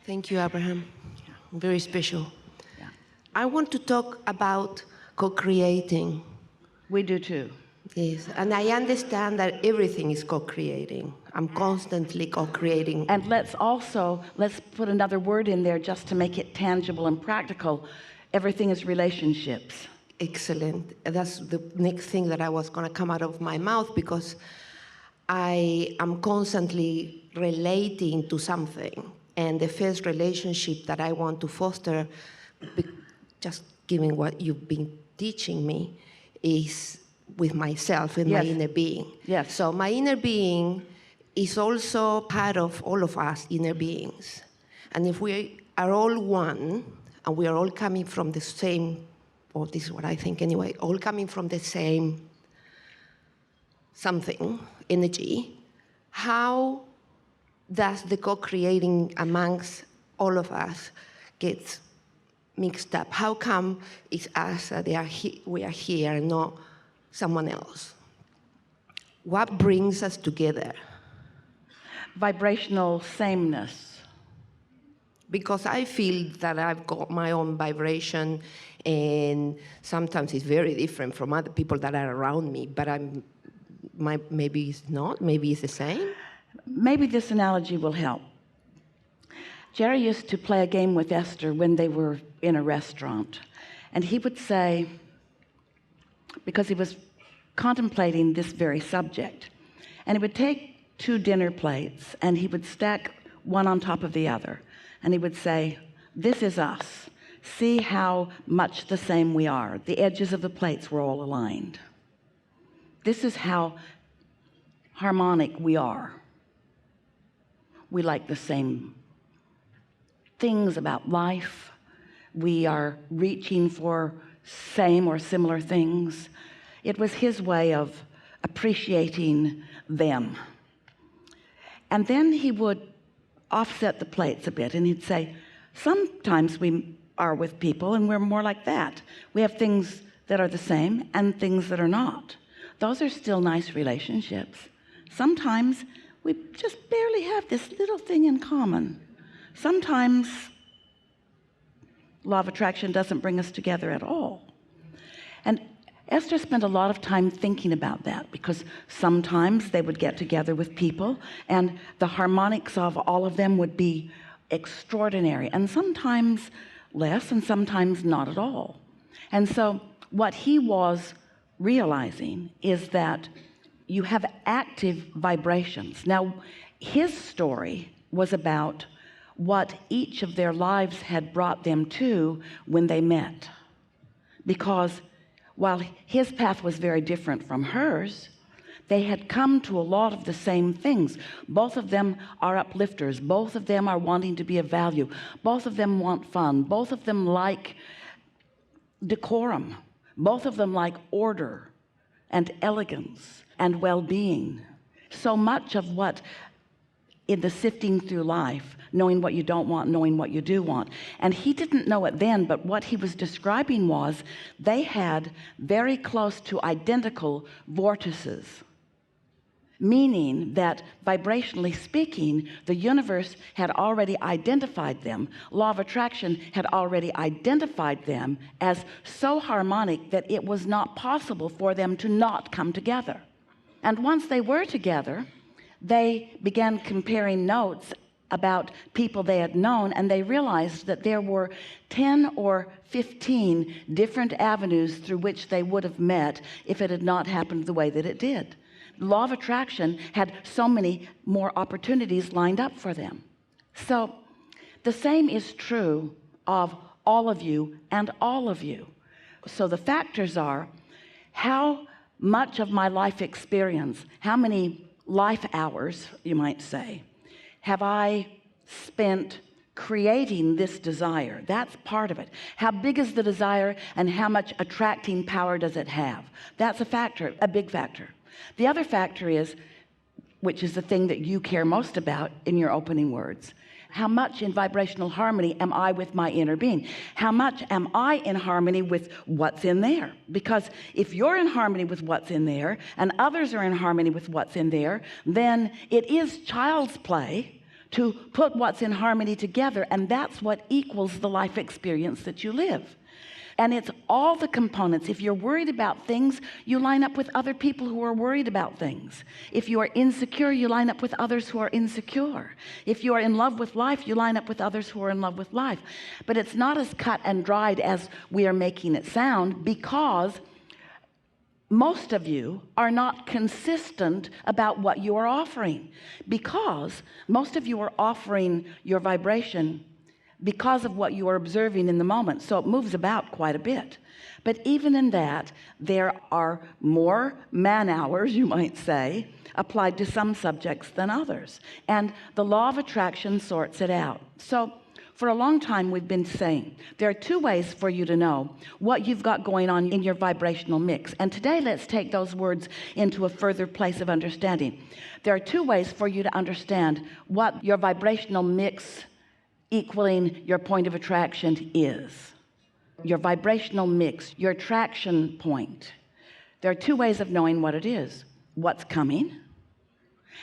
Thank you, Abraham. Yeah. Very special. Yeah. I want to talk about co-creating. We do too. Yes, and I understand that everything is co-creating. I'm constantly co-creating. And let's put another word in there just to make it tangible and practical. Everything is relationships. Excellent. That's the next thing that I was going to come out of my mouth, because I am constantly relating to something. And the first relationship that I want to foster, just giving what you've been teaching me, is with myself and my inner being. Yes. So my inner being is also part of all of us inner beings. And if we are all one, and we are all coming from the same, or this is what I think anyway, all coming from the same something, energy, how does the co-creating amongst all of us get mixed up? How come it's us that we are here and not someone else? What brings us together? Vibrational sameness. Because I feel that I've got my own vibration, and sometimes it's very different from other people that are around me, but maybe it's not, maybe it's the same. Maybe this analogy will help. Jerry used to play a game with Esther when they were in a restaurant, and he would say, because he was contemplating this very subject, and he would take 2 dinner plates and he would stack one on top of the other, and he would say, this is us. See how much the same we are. The edges of the plates were all aligned. This is how harmonic we are. We like the same things about life. We are reaching for same or similar things. It was his way of appreciating them. And then he would offset the plates a bit, and he'd say, sometimes we are with people and we're more like that. We have things that are the same and things that are not. Those are still nice relationships. Sometimes we just barely have this little thing in common. Sometimes law of attraction doesn't bring us together at all. And Esther spent a lot of time thinking about that, because sometimes they would get together with people and the harmonics of all of them would be extraordinary, and sometimes less and sometimes not at all. And so what he was realizing is that you have active vibrations. Now, his story was about what each of their lives had brought them to when they met, because while his path was very different from hers, they had come to a lot of the same things. Both of them are uplifters. Both of them are wanting to be of value. Both of them want fun. Both of them like decorum. Both of them like order and elegance and well-being. So much of what in the sifting through life, knowing what you don't want, knowing what you do want. And he didn't know it then, but what he was describing was they had very close to identical vortices, meaning that vibrationally speaking, the universe had already identified them. Law of attraction had already identified them as so harmonic that it was not possible for them to not come together. And once they were together, they began comparing notes about people they had known, and they realized that there were 10 or 15 different avenues through which they would have met if it had not happened the way that it did. The law of attraction had so many more opportunities lined up for them. So the same is true of all of you and all of you. So the factors are, how much of my life experience, how many life hours, you might say, have I spent creating this desire? That's part of it. How big is the desire, and how much attracting power does it have? That's a factor, a big factor. The other factor is, which is the thing that you care most about in your opening words, how much in vibrational harmony am I with my inner being? How much am I in harmony with what's in there? Because if you're in harmony with what's in there and others are in harmony with what's in there, then it is child's play to put what's in harmony together, and that's what equals the life experience that you live. And it's all the components. If you're worried about things, you line up with other people who are worried about things. If you are insecure, you line up with others who are insecure. If you are in love with life, you line up with others who are in love with life. But it's not as cut and dried as we are making it sound, because most of you are not consistent about what you are offering, because most of you are offering your vibration because of what you are observing in the moment. So it moves about quite a bit. But even in that, there are more man hours, you might say, applied to some subjects than others. And the law of attraction sorts it out. So for a long time, we've been saying there are two ways for you to know what you've got going on in your vibrational mix. And today, let's take those words into a further place of understanding. There are two ways for you to understand what your vibrational mix equaling your point of attraction is. Your vibrational mix, your attraction point. There are two ways of knowing what it is: what's coming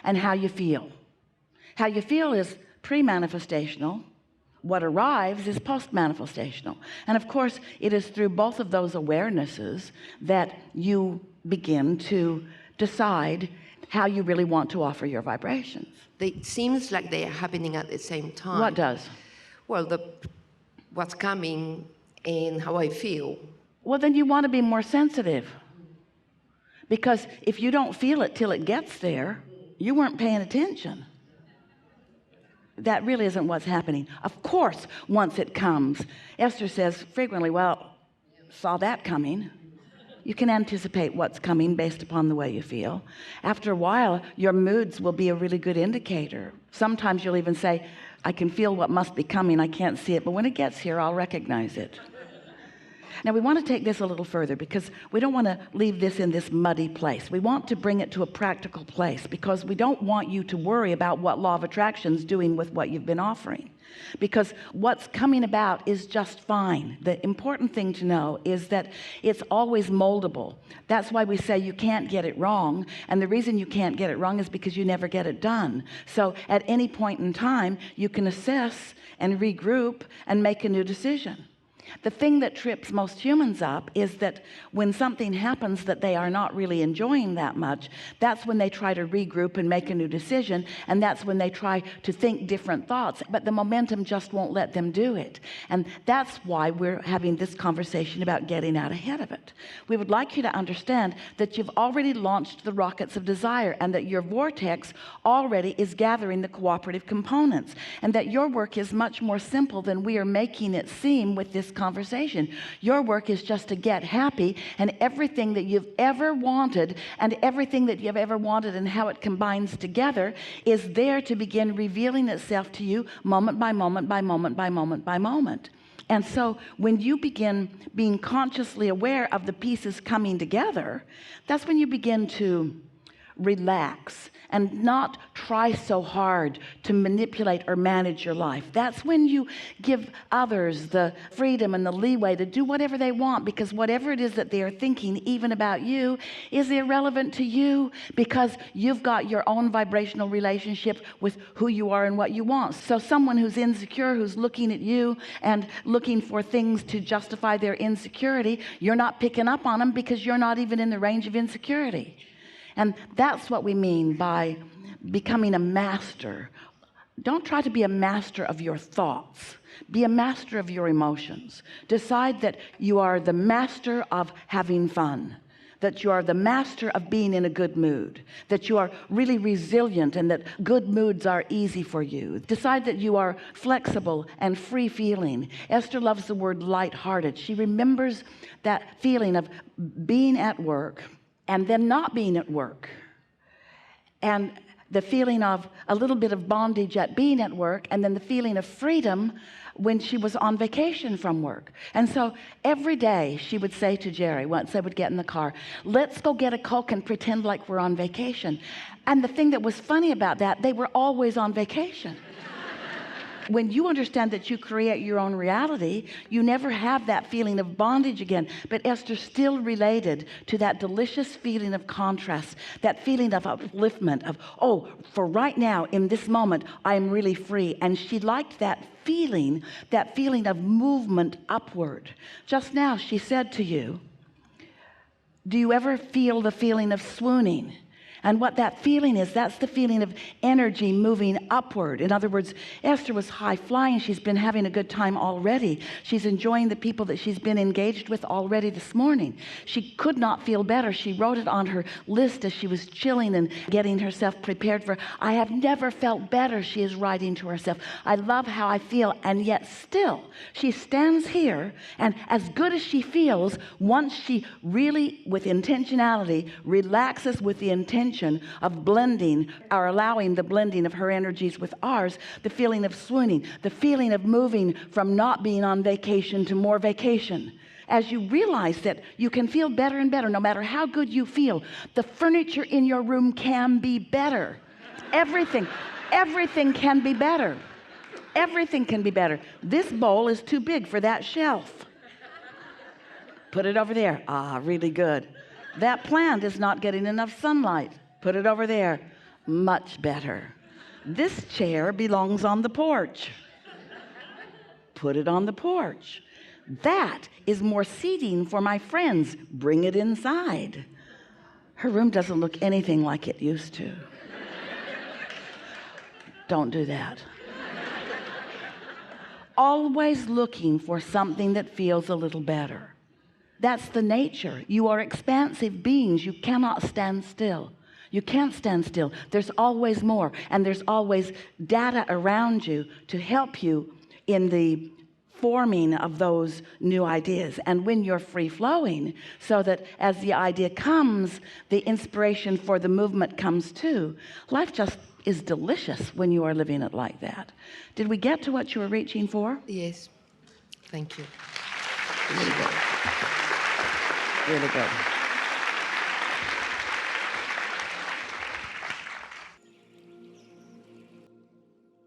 and how you feel. How you feel is pre-manifestational. What arrives is post-manifestational. And of course, it is through both of those awarenesses that you begin to decide how you really want to offer your vibrations. It seems like they are happening at the same time. What does? Well, what's coming and how I feel. Well, then you want to be more sensitive, because if you don't feel it till it gets there, you weren't paying attention. That really isn't what's happening. Of course, once it comes, Esther says frequently, well, saw that coming. You can anticipate what's coming based upon the way you feel. After a while, your moods will be a really good indicator. Sometimes you'll even say, I can feel what must be coming. I can't see it, but when it gets here, I'll recognize it. Now, we want to take this a little further, because we don't want to leave this in this muddy place. We want to bring it to a practical place, because we don't want you to worry about what law of attraction is doing with what you've been offering, because what's coming about is just fine. The important thing to know is that it's always moldable. That's why we say you can't get it wrong, and the reason you can't get it wrong is because you never get it done. So at any point in time, you can assess and regroup and make a new decision. The thing that trips most humans up is that when something happens that they are not really enjoying that much, that's when they try to regroup and make a new decision, and that's when they try to think different thoughts, but the momentum just won't let them do it. And that's why we're having this conversation about getting out ahead of it. We would like you to understand that you've already launched the rockets of desire, and that your vortex already is gathering the cooperative components, and that your work is much more simple than we are making it seem with this conversation. Your work is just to get happy, and everything that you've ever wanted and everything that you've ever wanted and how it combines together is there to begin revealing itself to you moment by moment by moment by moment by moment. And so when you begin being consciously aware of the pieces coming together, that's when you begin to relax and not try so hard to manipulate or manage your life. That's when you give others the freedom and the leeway to do whatever they want, because whatever it is that they are thinking, even about you, is irrelevant to you, because you've got your own vibrational relationship with who you are and what you want. So someone who's insecure, who's looking at you and looking for things to justify their insecurity, you're not picking up on them because you're not even in the range of insecurity. And that's what we mean by becoming a master. Don't try to be a master of your thoughts. Be a master of your emotions. Decide that you are the master of having fun, that you are the master of being in a good mood, that you are really resilient and that good moods are easy for you. Decide that you are flexible and free-feeling. Esther loves the word light-hearted. She remembers that feeling of being at work and then not being at work, and the feeling of a little bit of bondage at being at work, and then the feeling of freedom when she was on vacation from work. And so every day she would say to Jerry, once they would get in the car, let's go get a Coke and pretend like we're on vacation. And the thing that was funny about that, they were always on vacation. When you understand that you create your own reality, you never have that feeling of bondage again. But Esther still related to that delicious feeling of contrast, that feeling of upliftment, of, oh, for right now, in this moment, I'm really free. And she liked that feeling of movement upward. Just now, she said to you, do you ever feel the feeling of swooning? And what that feeling is, that's the feeling of energy moving upward. In other words, Esther was high flying. She's been having a good time already. She's enjoying the people that she's been engaged with already this morning. She could not feel better. She wrote it on her list as she was chilling and getting herself prepared for, I have never felt better, she is writing to herself. I love how I feel. And yet still, she stands here, and as good as she feels, once she really, with intentionality, relaxes with the intention of blending, or allowing the blending of her energies with ours, the feeling of swooning, the feeling of moving from not being on vacation to more vacation. As you realize that you can feel better and better, no matter how good you feel, the furniture in your room can be better. Everything can be better. Everything can be better. This bowl is too big for that shelf. Put it over there. Ah, really good. That plant is not getting enough sunlight. Put it over there. Much better. This chair belongs on the porch. Put it on the porch. That is more seating for my friends. Bring it inside. Her room doesn't look anything like it used to. Don't do that. Always looking for something that feels a little better. That's the nature. You are expansive beings. You cannot stand still. You can't stand still. There's always more, and there's always data around you to help you in the forming of those new ideas. And when you're free-flowing, so that as the idea comes, the inspiration for the movement comes too. Life just is delicious when you are living it like that. Did we get to what you were reaching for? Yes. Thank you. Really good. Really good.